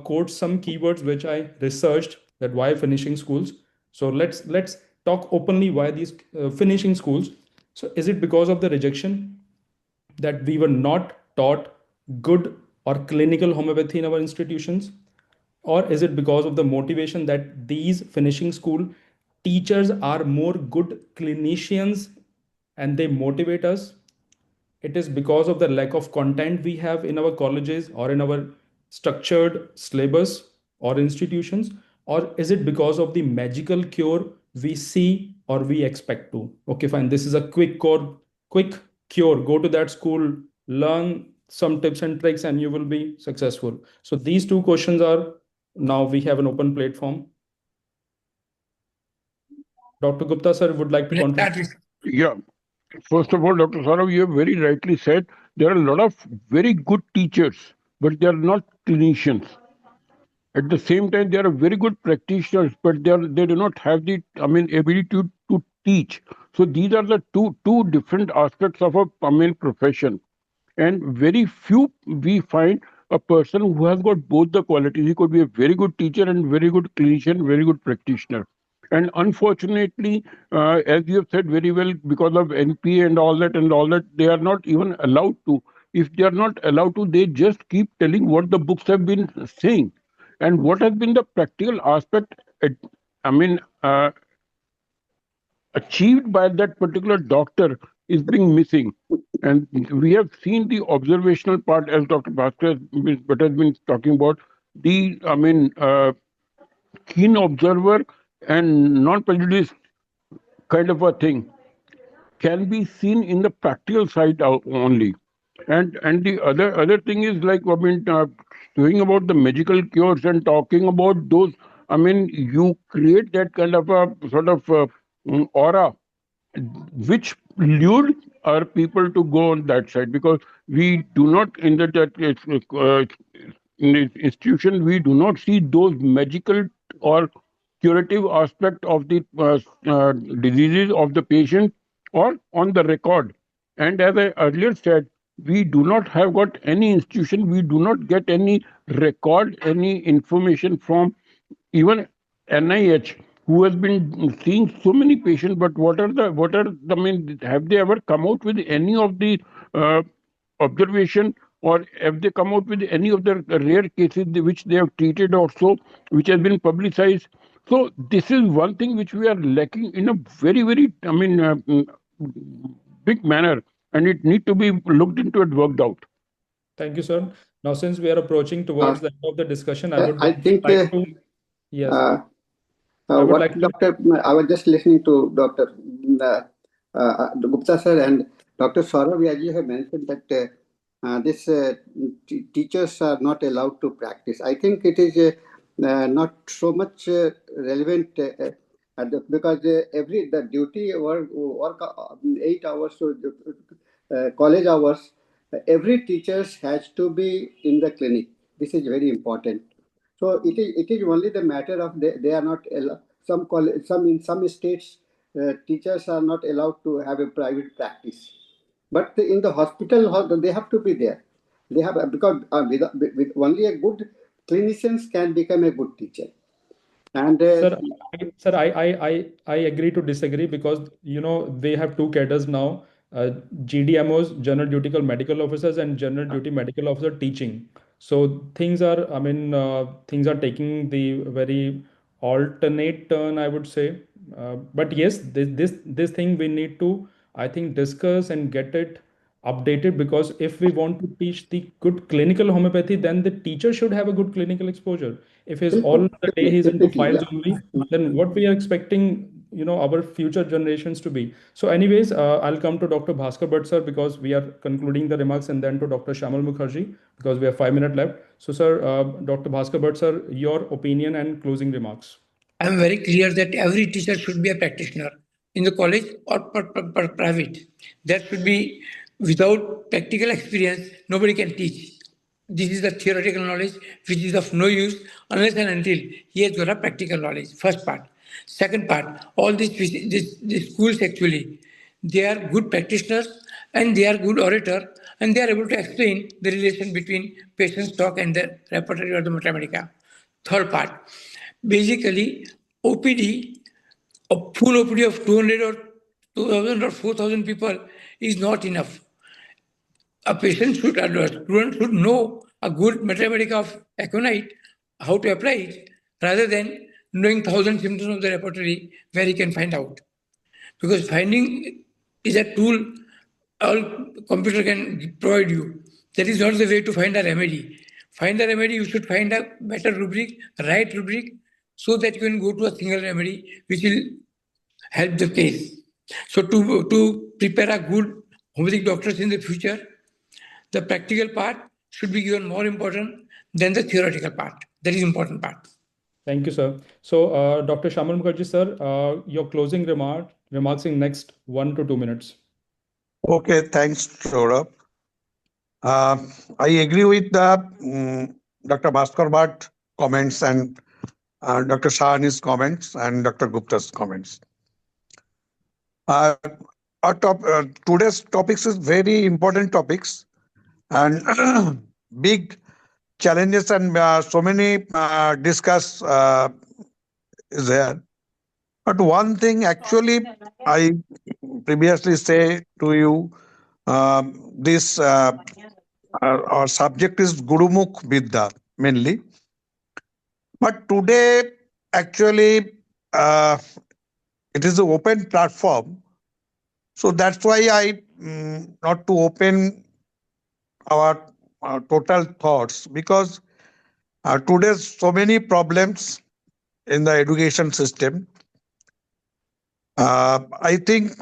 quote some keywords which I researched that why finishing schools. So let's talk openly why these finishing schools. So is it because of the rejection that we were not taught good or clinical homeopathy in our institutions? Or is it because of the motivation that these finishing school teachers are more good clinicians and they motivate us, it is because of the lack of content we have in our colleges or in our structured syllabus or institutions, or is it because of the magical cure we see or we expect to? Okay, fine, this is a quick cure, go to that school, learn some tips and tricks and you will be successful. So these two questions are, now we have an open platform. Dr. Gupta sir would like to Let's contribute. start with Yeah. First of all, Dr. Saurav, you have very rightly said there are a lot of very good teachers, but they are not clinicians. At the same time, they are very good practitioners, but they do not have the ability to teach. So these are the two different aspects of a profession. And very few we find a person who has got both the qualities. He could be a very good teacher and very good clinician, very good practitioner. And unfortunately, as you have said very well, because of NPA and all that, they are not even allowed to. If they are not allowed to, they just keep telling what the books have been saying. And what has been the practical aspect, I mean, uh, achieved by that particular doctor is being missing. And we have seen the observational part, as Dr. Bhaskar has been talking about, the, keen observer and non-prejudiced kind of a thing can be seen in the practical side only. And the other thing is like talking about the magical cures and talking about those. I mean, you create that kind of a sort of aura which lured our people to go on that side, because we do not in the institution we do not see those magical or curative aspect of the diseases of the patient or on the record. And as I earlier said, we do not have got any institution, we do not get any record, any information from even NIH, who has been seeing so many patients. But have they ever come out with any of the uh, observation, or have they come out with any of the rare cases which they have treated or so, which has been publicized? So this is one thing which we are lacking in a very, big manner, and it need to be looked into and worked out. Thank you, sir. Now, since we are approaching towards the end of the discussion, I would I think like to, yes, uh, I would what like to, Dr. I was just listening to Dr. Gupta sir and Dr. Saurav, as you have mentioned that this teachers are not allowed to practice. I think it is not so much relevant because every the duty work 8 hours, so college hours, every teacher has to be in the clinic. This is very important. So it is only the matter of they are not some college, some in some states teachers are not allowed to have a private practice, but in the hospital they have to be there. They have because with only a good clinicians can become a good teacher. And sir, I agree to disagree because they have two cadres now, GDMOs, General Duty Medical Officers, and General Duty Medical Officer teaching. So things are taking the very alternate turn, I would say. But yes, this thing we need to, I think, discuss and get it updated, because if we want to teach the good clinical homeopathy, then the teacher should have a good clinical exposure. If he's all the day he's into definitely, files yeah. only, then what we are expecting, our future generations to be. So anyways, I'll come to Dr. Bhaskar Bhatt sir, because we are concluding the remarks, and then to Dr. Shamal Mukherjee, because we have 5 minutes left. So sir, Dr. Bhaskar Bhatt sir, your opinion and closing remarks. I'm very clear that every teacher should be a practitioner in the college or private. There should be, without practical experience, nobody can teach. This is the theoretical knowledge which is of no use unless and until he has got a practical knowledge. First part. Second part, all these schools actually, they are good practitioners and they are good orator and they are able to explain the relation between patient's talk and the repertory or the mathematica. Third part, basically OPD, a full OPD of 200 or 2000 or 4000 people is not enough. A patient should, a student should know a good mathematica of aconite, how to apply it, rather than knowing 1000 symptoms of the repertory where he can find out. Because finding is a tool all computer can provide you. That is not the way to find a remedy. Find a remedy, you should find a better rubric, right rubric, so that you can go to a single remedy which will help the case. So to prepare a good homeopathic doctors in the future, the practical part should be given more important than the theoretical part. That is important part. Thank you, sir. So, Dr. Shamal Mukherjee, sir, your closing remarks in next 1 to 2 minutes. Okay, thanks, Saurabh. I agree with the Dr. Bhaskar Bhatt comments and Dr. Shahani's comments and Dr. Gupta's comments. Today's topics is very important topics and big challenges and so many discuss is there. But one thing actually I previously say to you, this our subject is Gurumukh Vidya mainly. But today actually it is an open platform. So that's why I not to open our total thoughts, because today's so many problems in the education system. I think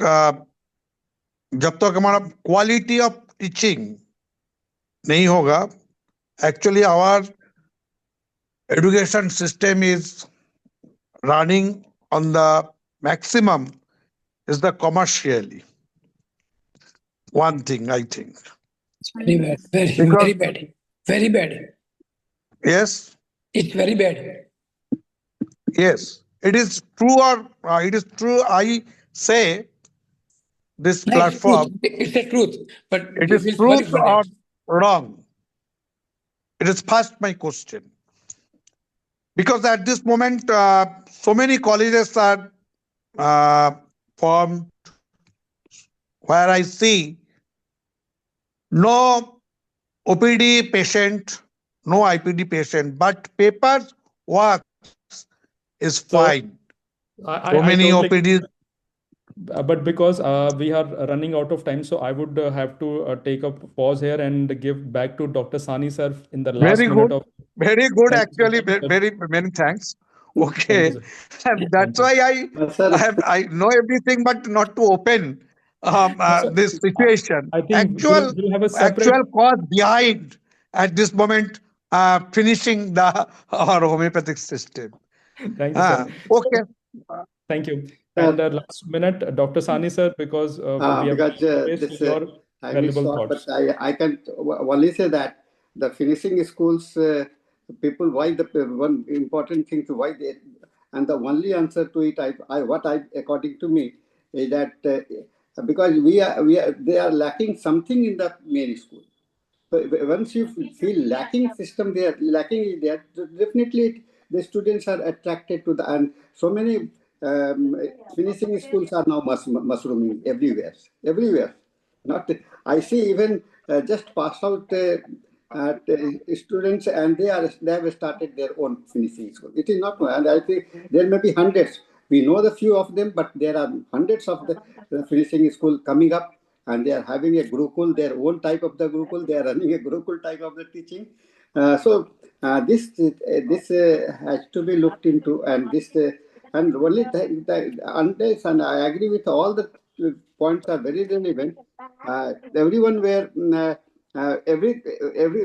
जब तक हमारा quality of teaching नहीं होगा, actually our education system is running on the maximum is the commercially. One thing I think. Very bad. Very bad. Very bad. Yes. It's very bad. Yes. It is true or it is true. I say this platform. It's the truth, but it is truth or wrong. It is first my question. Because at this moment, so many colleges are formed where I see no OPD patient, no IPD patient, but papers works is fine. So many OPDs. But because we are running out of time, so I would have to take a pause here and give back to Dr. Sani sir in the last minute of. Very good, actually. Very many thanks. Okay, and that's why I know everything, but not to open this situation. I think we'll have a separate actual cause behind at this moment finishing our homeopathic system. Thank you, sir. Okay. Thank you. And last minute, Dr. Sani sir, because we have this, your valuable thoughts. But I can only say that the finishing schools, people, why the one important thing to why they, and the only answer to it, according to me, is that because they are lacking something in the main school. So once you feel lacking system there, lacking there, definitely the students are attracted to the, and so many finishing schools are now mushrooming everywhere. Not, I see even just pass out students, and they have started their own finishing school. It is not, and I think there may be hundreds. We know the few of them, but there are hundreds of the finishing school coming up, and they are having a Gurukul, their own type of the Gurukul. They are running a Gurukul type of the teaching. So this has to be looked into, and this and only unless, and I agree with all the points are very relevant. Everyone where every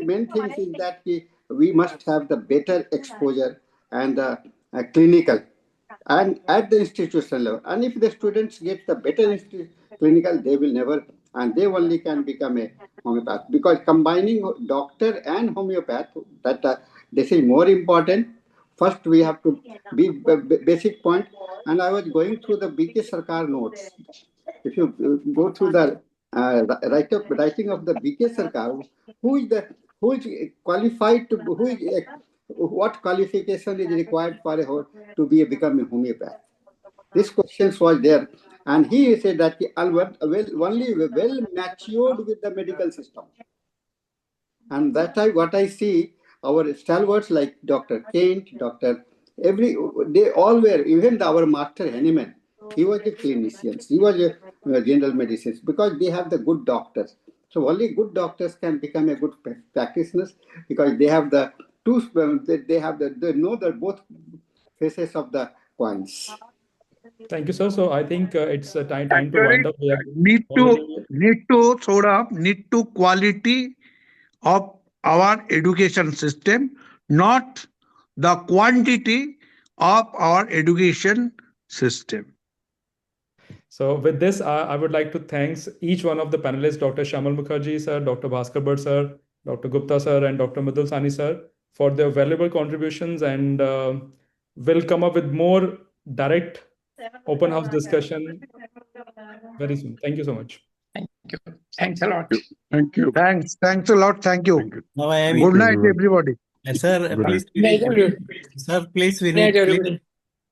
main thing is that we must have the better exposure and clinical and at the institutional level. And if the students get the better clinical, they will never, and they only can become a homeopath, because combining doctor and homeopath, that this is more important. First, we have to be basic point. And I was going through the BK Sarkar notes. If you go through the writing of the BK Sarkar, who is qualified to, what qualification is required for to become a homeopath? This question was there, and he said that only well matured with the medical system. And what I see, our stalwarts like Dr. Kent, they all were, even our master Henneman, he was a clinician. He was general medicines because they have the good doctors. So only good doctors can become a good practitioners because they have the two. They know the both faces of the coins. Thank you, sir. So I think it's time to Actually, wind up. We have need already. to need to Soda, need to quality of our education system, not the quantity of our education system. So with this, I would like to thanks each one of the panelists, Dr. Shamal Mukherjee sir, Dr. Bhaskar Bhatt sir, Dr. Gupta sir, and Dr. Madhul Sani sir for their valuable contributions, and we'll come up with more direct open house discussion very soon. Thank you so much. Thank you. Thanks a lot. Thank you. Thanks a lot. Thank you. Thank you. Now I am Thank Good you, night, everyone. everybody. Sir, Good please, night. Good night, everyone. sir, please, we Good night, need everybody.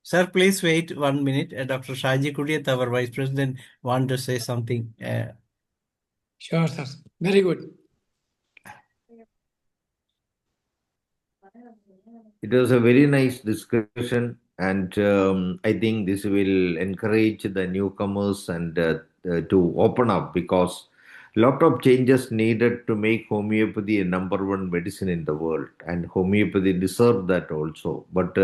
Sir, please wait 1 minute. Dr. Shaji Kudiyat, our Vice President, want to say something. Sure, sir. Very good. It was a very nice discussion, and I think this will encourage the newcomers and to open up because a lot of changes needed to make homeopathy a number one medicine in the world, and homeopathy deserve that also. But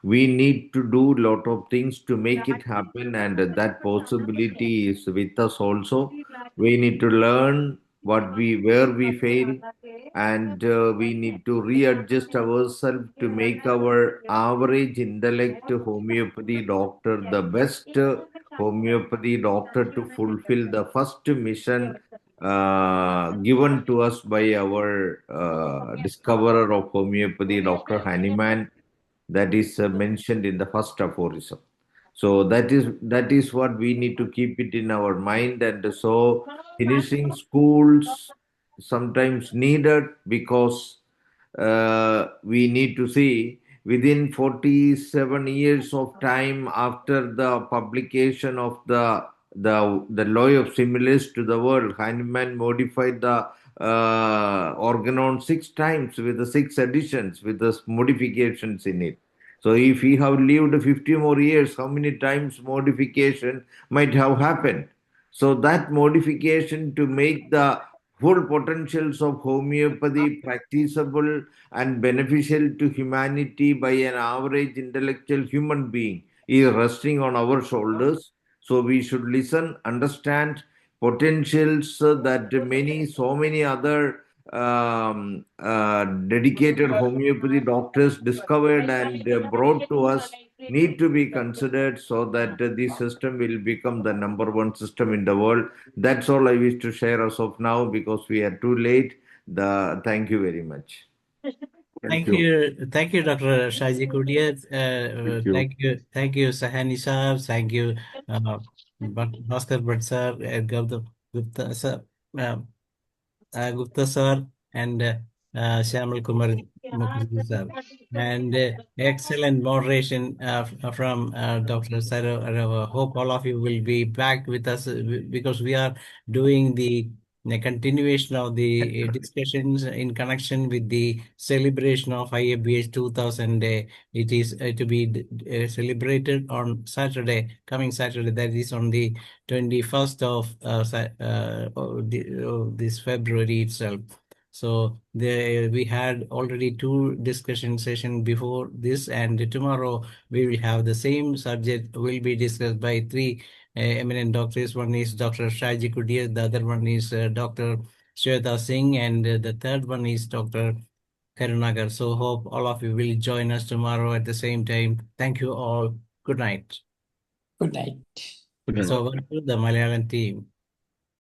we need to do a lot of things to make it happen, and that possibility is with us also. We need to learn where we fail, and we need to readjust ourselves to make our average intellect homeopathy doctor the best homeopathy doctor to fulfill the first mission given to us by our discoverer of homeopathy, Dr. Hahnemann, that is mentioned in the first aphorism. So that is what we need to keep it in our mind, and so finishing schools sometimes needed because we need to see within 47 years of time after the publication of the law of stimulus to the world, Hahnemann modified the organon 6 times with the 6 additions with the modifications in it. So if we have lived 50 more years, how many times modification might have happened? So that modification to make the full potentials of homeopathy practicable and beneficial to humanity by an average intellectual human being is resting on our shoulders. So we should listen, understand potentials that so many other dedicated homeopathy doctors discovered and brought to us need to be considered so that this system will become the number one system in the world. That's all I wish to share as of now because we are too late. Thank you very much. Thank you. Thank you, Dr. Shaji Kudiyat. Thank you. Thank you, Sahani sir. Thank you, Bhaskar Bhatt sir, Gupta sir. Gupta sir and Shyamal Kumar Mukherjee sir. And excellent moderation from Dr. Saro Arava. Hope all of you will be back with us because we are doing the continuation of the discussions in connection with the celebration of IABH 2000. It is to be celebrated on Saturday, coming Saturday, that is on the 21st of this February itself. So we had already 2 discussion sessions before this, and tomorrow we will have the same subject will be discussed by 3 eminent doctors. One is Dr. Shaji Kudir, the other one is Dr. Shweta Singh, and the third one is Dr. Karunagar. So hope all of you will join us tomorrow at the same time. Thank you all. Good night. Good night. Good night. So over to the Malayalam team.